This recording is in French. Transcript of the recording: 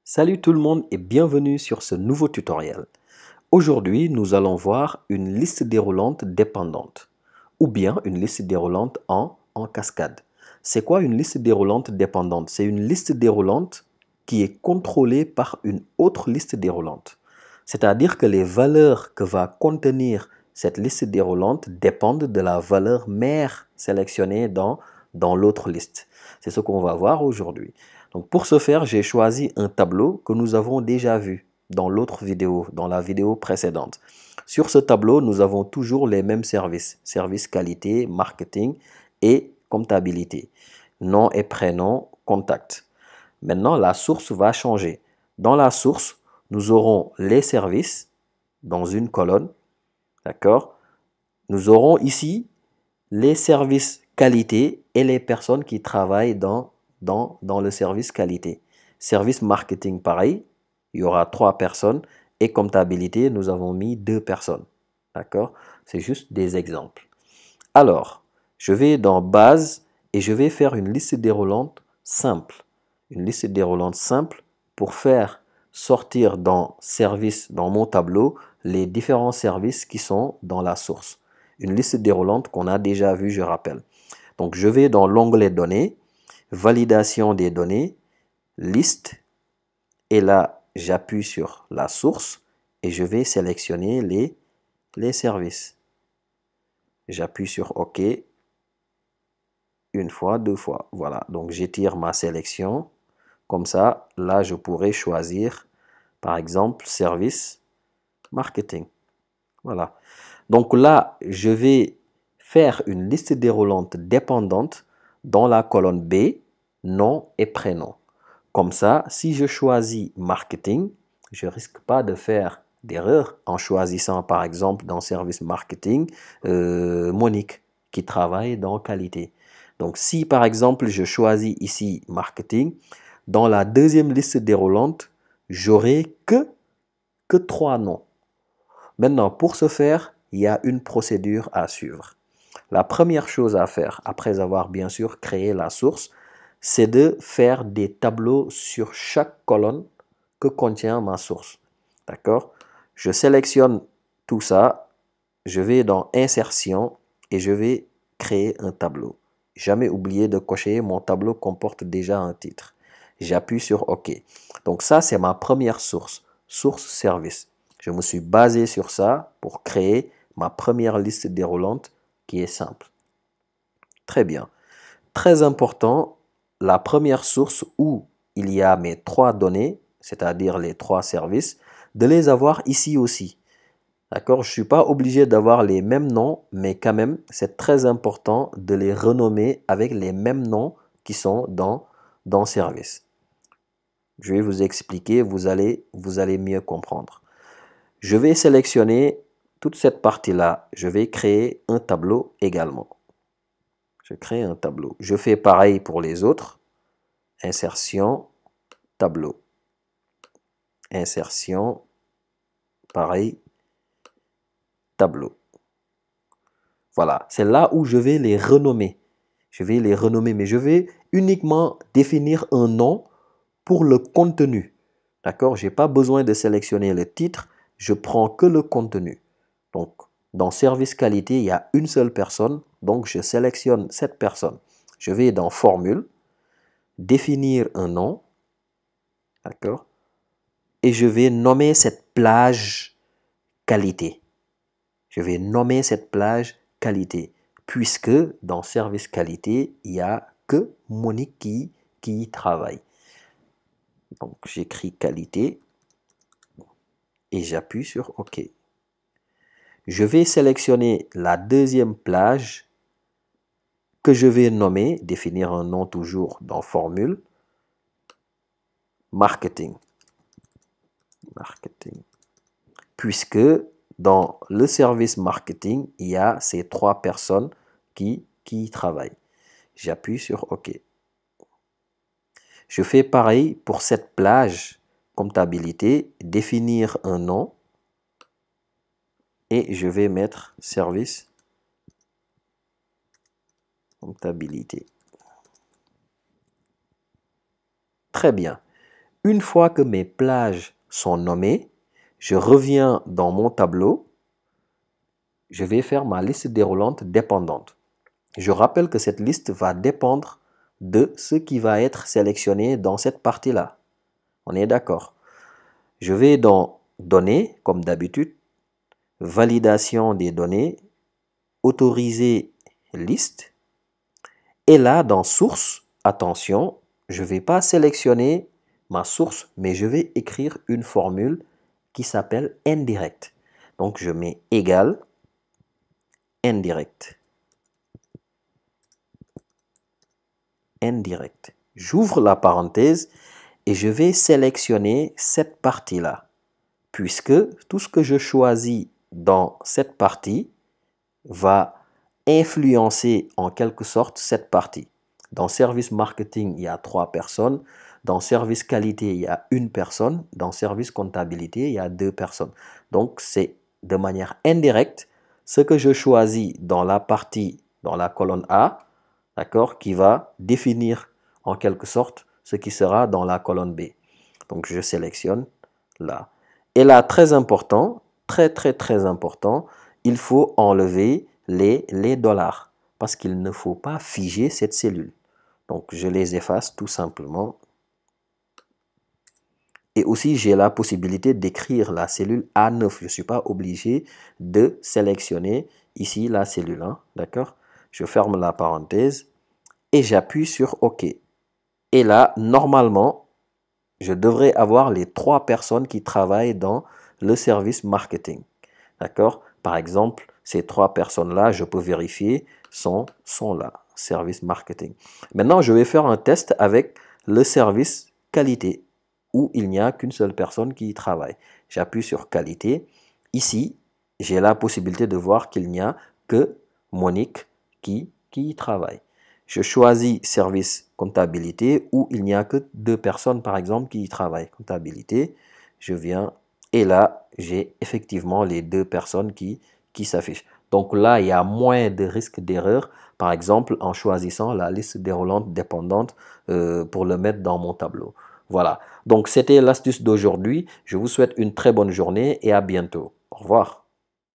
Salut tout le monde et bienvenue sur ce nouveau tutoriel. Aujourd'hui, nous allons voir une liste déroulante dépendante ou bien une liste déroulante en cascade. C'est quoi une liste déroulante dépendante? C'est une liste déroulante qui est contrôlée par une autre liste déroulante. C'est-à-dire que les valeurs que va contenir cette liste déroulante dépendent de la valeur mère sélectionnée dans l'autre liste. C'est ce qu'on va voir aujourd'hui. Donc pour ce faire, j'ai choisi un tableau que nous avons déjà vu dans l'autre vidéo, dans la vidéo précédente. Sur ce tableau, nous avons toujours les mêmes services. Service qualité, marketing et comptabilité. Nom et prénom, contact. Maintenant, la source va changer. Dans la source, nous aurons les services dans une colonne. D'accord? Nous aurons ici les services qualité et les personnes qui travaillent dans le service qualité. Service marketing, pareil, il y aura 3 personnes et comptabilité, nous avons mis 2 personnes. D'accord? C'est juste des exemples. Alors, je vais dans base et je vais faire une liste déroulante simple. Une liste déroulante simple pour faire sortir dans service, dans mon tableau, les différents services qui sont dans la source. Une liste déroulante qu'on a déjà vue, je rappelle. Donc, je vais dans l'onglet données, validation des données, liste, et là, j'appuie sur la source et je vais sélectionner les services. J'appuie sur OK une fois, 2 fois. Voilà, donc j'étire ma sélection. Comme ça, là, je pourrais choisir, par exemple, service marketing. Voilà. Donc là, je vais faire une liste déroulante dépendante dans la colonne B, nom et prénom. Comme ça, si je choisis marketing, je ne risque pas de faire d'erreur en choisissant par exemple dans service marketing Monique qui travaille dans qualité. Donc si par exemple je choisis ici marketing, dans la deuxième liste déroulante, j'aurai que 3 noms. Maintenant, pour ce faire, il y a une procédure à suivre. La première chose à faire, après avoir bien sûr créé la source, c'est de faire des tableaux sur chaque colonne que contient ma source. D'accord? Je sélectionne tout ça, je vais dans Insertion et je vais créer un tableau. Jamais oublier de cocher, mon tableau comporte déjà un titre. J'appuie sur OK. Donc ça, c'est ma première source, source service. Je me suis basé sur ça pour créer ma première liste déroulante qui est simple. Très bien. Très important, la première source où il y a mes 3 données, c'est-à-dire les 3 services, de les avoir ici aussi. D'accord? Je ne suis pas obligé d'avoir les mêmes noms, mais quand même, c'est très important de les renommer avec les mêmes noms qui sont dans service. Je vais vous expliquer, vous allez mieux comprendre. Je vais sélectionner toute cette partie-là. Je vais créer un tableau également. Je crée un tableau. Je fais pareil pour les autres. Insertion, tableau. Insertion, pareil, tableau. Voilà, c'est là où je vais les renommer. Je vais les renommer, mais je vais uniquement définir un nom pour le contenu. D'accord? Je n'ai pas besoin de sélectionner le titre, je prends que le contenu. Donc, dans service qualité, il y a une seule personne, donc je sélectionne cette personne. Je vais dans formule, définir un nom, d'accord? Et je vais nommer cette plage qualité. Je vais nommer cette plage qualité, puisque dans service qualité, il n'y a que Monique qui y travaille. Donc, j'écris qualité et j'appuie sur OK. Je vais sélectionner la deuxième plage que je vais nommer, définir un nom toujours dans formule, marketing. Marketing. Puisque dans le service marketing, il y a ces 3 personnes qui y travaillent. J'appuie sur OK. Je fais pareil pour cette plage comptabilité, définir un nom et je vais mettre service comptabilité. Très bien. une fois que mes plages sont nommées, je reviens dans mon tableau. Je vais faire ma liste déroulante dépendante. Je rappelle que cette liste va dépendre de ce qui va être sélectionné dans cette partie-là. On est d'accord? Je vais dans Données, comme d'habitude, Validation des données, Autoriser liste. Et là, dans Source, attention, je ne vais pas sélectionner ma source, mais je vais écrire une formule qui s'appelle indirect. Donc, je mets égal indirect. Indirect. J'ouvre la parenthèse et je vais sélectionner cette partie-là, puisque tout ce que je choisis dans cette partie va influencer en quelque sorte cette partie. Dans service marketing, il y a 3 personnes. Dans service qualité, il y a 1 personne. Dans service comptabilité, il y a 2 personnes. Donc, c'est de manière indirecte ce que je choisis dans la partie, dans la colonne A, d'accord, qui va définir en quelque sorte ce qui sera dans la colonne B. Donc, je sélectionne là. Et là, très important, très important, il faut enlever les dollars parce qu'il ne faut pas figer cette cellule. Donc, je les efface tout simplement. Et aussi, j'ai la possibilité d'écrire la cellule A9. Je ne suis pas obligé de sélectionner ici la cellule. D'accord? Je ferme la parenthèse et j'appuie sur OK. Et là, normalement, je devrais avoir les 3 personnes qui travaillent dans le service marketing. D'accord? Par exemple, ces 3 personnes-là, je peux vérifier, sont là, service marketing. Maintenant, je vais faire un test avec le service qualité, où il n'y a qu'une seule personne qui y travaille. J'appuie sur qualité. Ici, j'ai la possibilité de voir qu'il n'y a que Monique qui y travaille. Je choisis service comptabilité où il n'y a que 2 personnes, par exemple, qui y travaillent. Comptabilité, je viens et là, j'ai effectivement les 2 personnes qui s'affichent. Donc là, il y a moins de risque d'erreur, par exemple, en choisissant la liste déroulante dépendante pour le mettre dans mon tableau. Voilà. Donc, c'était l'astuce d'aujourd'hui. Je vous souhaite une très bonne journée et à bientôt. Au revoir.